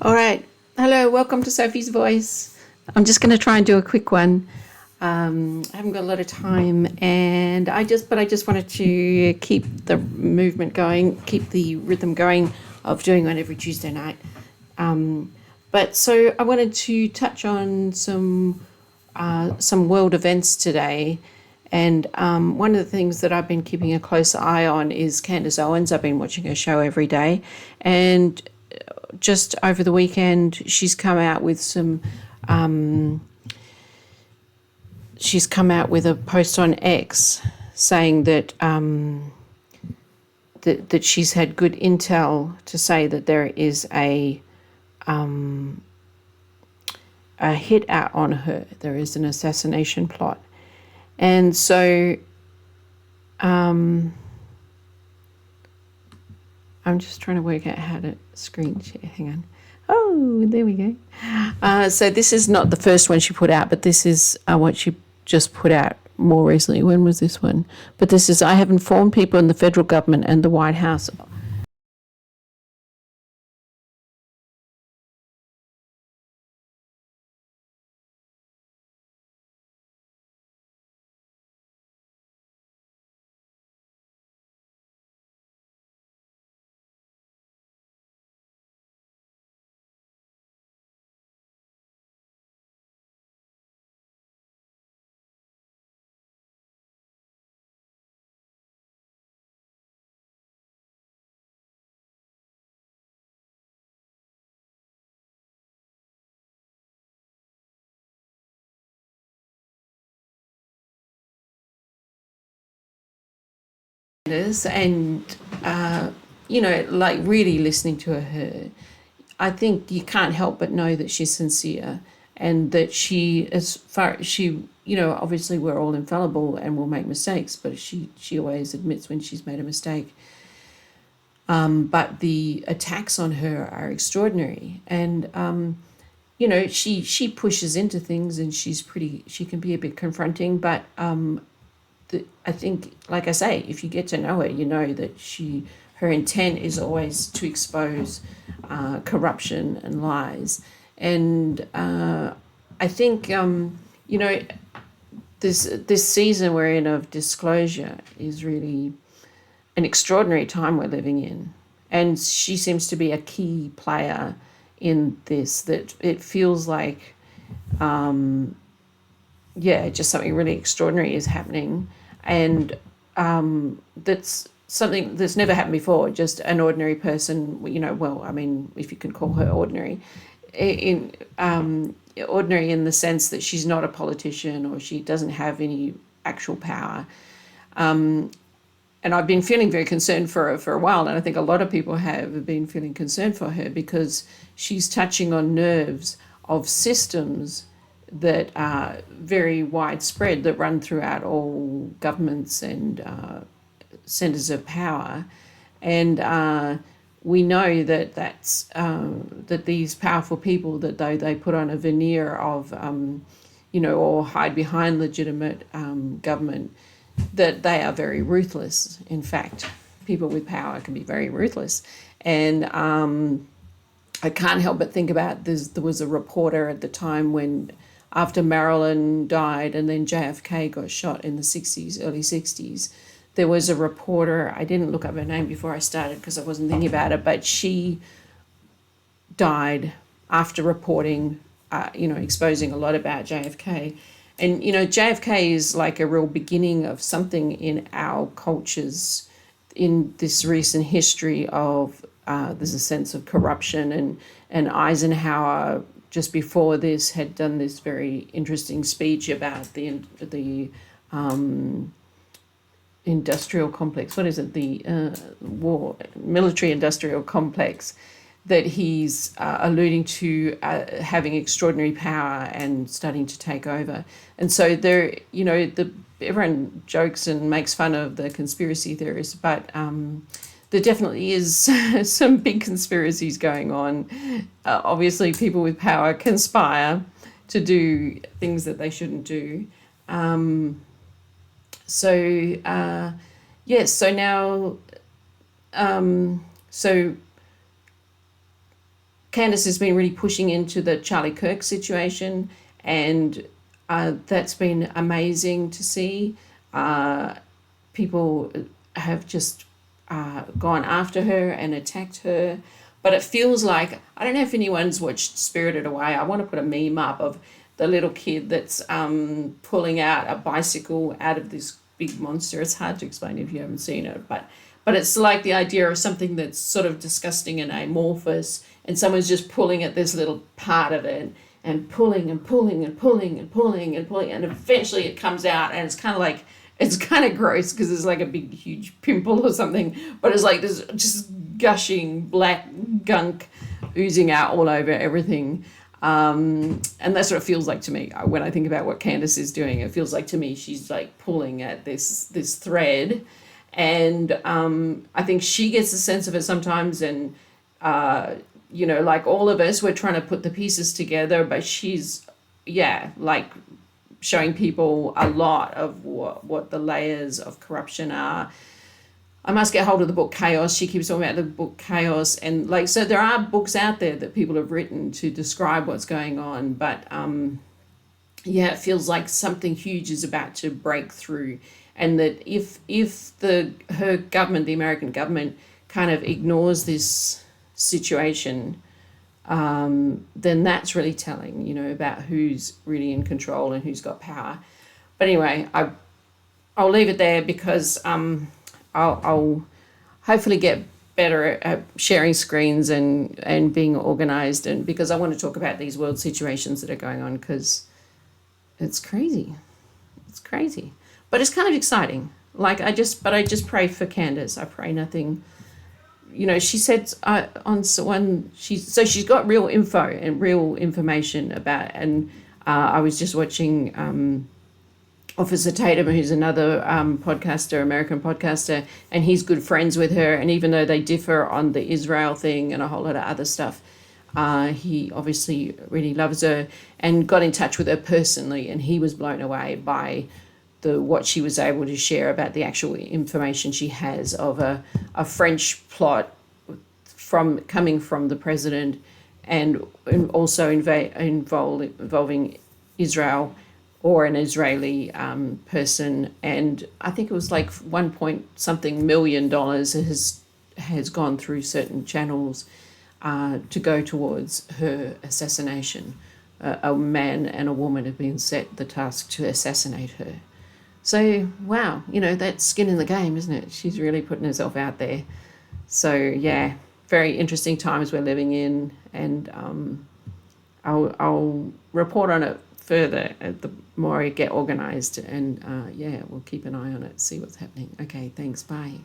All right. Hello, welcome to Sophie's Voice. I'm just going to try and do a quick one. I haven't got a lot of time, and I just wanted to keep the movement going, keep the rhythm going of doing one every Tuesday night. But so I wanted to touch on some world events today, and one of the things that I've been keeping a close eye on is Candace Owens. I've been watching her show every day, and just over the weekend, she's come out with a post on X saying that that she's had good intel to say that there is a hit out on her. There is an assassination plot, and so I'm just trying to work out how to screen share. Hang on. Oh, there we go. So this is not the first one she put out, but this is what she just put out more recently. When was this one? But this is, I have informed people in the federal government and the White House and like really listening to her, I think you can't help but know that she's sincere, and that she, as far as she, obviously we're all infallible and we'll make mistakes, but she always admits when she's made a mistake. But the attacks on her are extraordinary, and she pushes into things, and she can be a bit confronting, but I think, like I say, if you get to know her, you know that her intent is always to expose corruption and lies. And I think, this season we're in of disclosure is really an extraordinary time we're living in. And she seems to be a key player in this, that it feels like, just something really extraordinary is happening. And that's something that's never happened before. Just an ordinary person, if you can call her ordinary, ordinary in the sense that she's not a politician or she doesn't have any actual power. And I've been feeling very concerned for her for a while, and I think a lot of people have been feeling concerned for her, because she's touching on nerves of systems that are very widespread, that run throughout all governments and centres of power. And we know that that these powerful people, that though they put on a veneer of, or hide behind legitimate government, that they are very ruthless. In fact, people with power can be very ruthless. And I can't help but think about there was a reporter at the time when, after Marilyn died and then JFK got shot in the 60s, early 60s, there was a reporter, I didn't look up her name before I started because I wasn't thinking about it, but she died after reporting, exposing a lot about JFK. And, JFK is like a real beginning of something in our cultures in this recent history of, there's a sense of corruption, and Eisenhower, just before this, had done this very interesting speech about the industrial complex. What is it? The military industrial complex, that he's alluding to having extraordinary power and starting to take over. And so there, everyone jokes and makes fun of the conspiracy theorists, but there definitely is some big conspiracies going on. Obviously, people with power conspire to do things that they shouldn't do. So now, so Candace has been really pushing into the Charlie Kirk situation, and that's been amazing to see. People have just gone after her and attacked her. But it feels like, I don't know if anyone's watched Spirited Away. I want to put a meme up of the little kid that's pulling out a bicycle out of this big monster. It's hard to explain if you haven't seen it, but it's like the idea of something that's sort of disgusting and amorphous, and someone's just pulling at this little part of it and pulling and pulling and pulling and pulling and pulling, and eventually it comes out, and it's kind of like, it's kind of gross because it's like a big huge pimple or something, but it's like this just gushing black gunk oozing out all over everything. And that's what it feels like to me when I think about what Candace is doing. It feels like to me she's like pulling at this thread, and I think she gets a sense of it sometimes, and like all of us, we're trying to put the pieces together, but she's like showing people a lot of what the layers of corruption are. I must get hold of the book Chaos. She keeps talking about the book Chaos, and so there are books out there that people have written to describe what's going on, but it feels like something huge is about to break through, and that if her government, the American government, kind of ignores this situation, then that's really telling, about who's really in control and who's got power. But anyway, I'll leave it there because I'll hopefully get better at sharing screens and being organized, and because I want to talk about these world situations that are going on, because it's crazy. It's crazy. But it's kind of exciting. I just pray for Candace. I pray nothing. She said she's got real info and real information about, and I was just watching Officer Tatum, who's another podcaster, American podcaster, and he's good friends with her. And even though they differ on the Israel thing and a whole lot of other stuff, he obviously really loves her and got in touch with her personally. And he was blown away by what she was able to share about the actual information she has of a French plot coming from the president, and also involving Israel or an Israeli person. And I think it was like $1 million has gone through certain channels to go towards her assassination. A man and a woman have been set the task to assassinate her. So, wow, that's skin in the game, isn't it? She's really putting herself out there. So, very interesting times we're living in, and I'll report on it further the more I get organized, and we'll keep an eye on it, see what's happening. Okay, thanks, bye.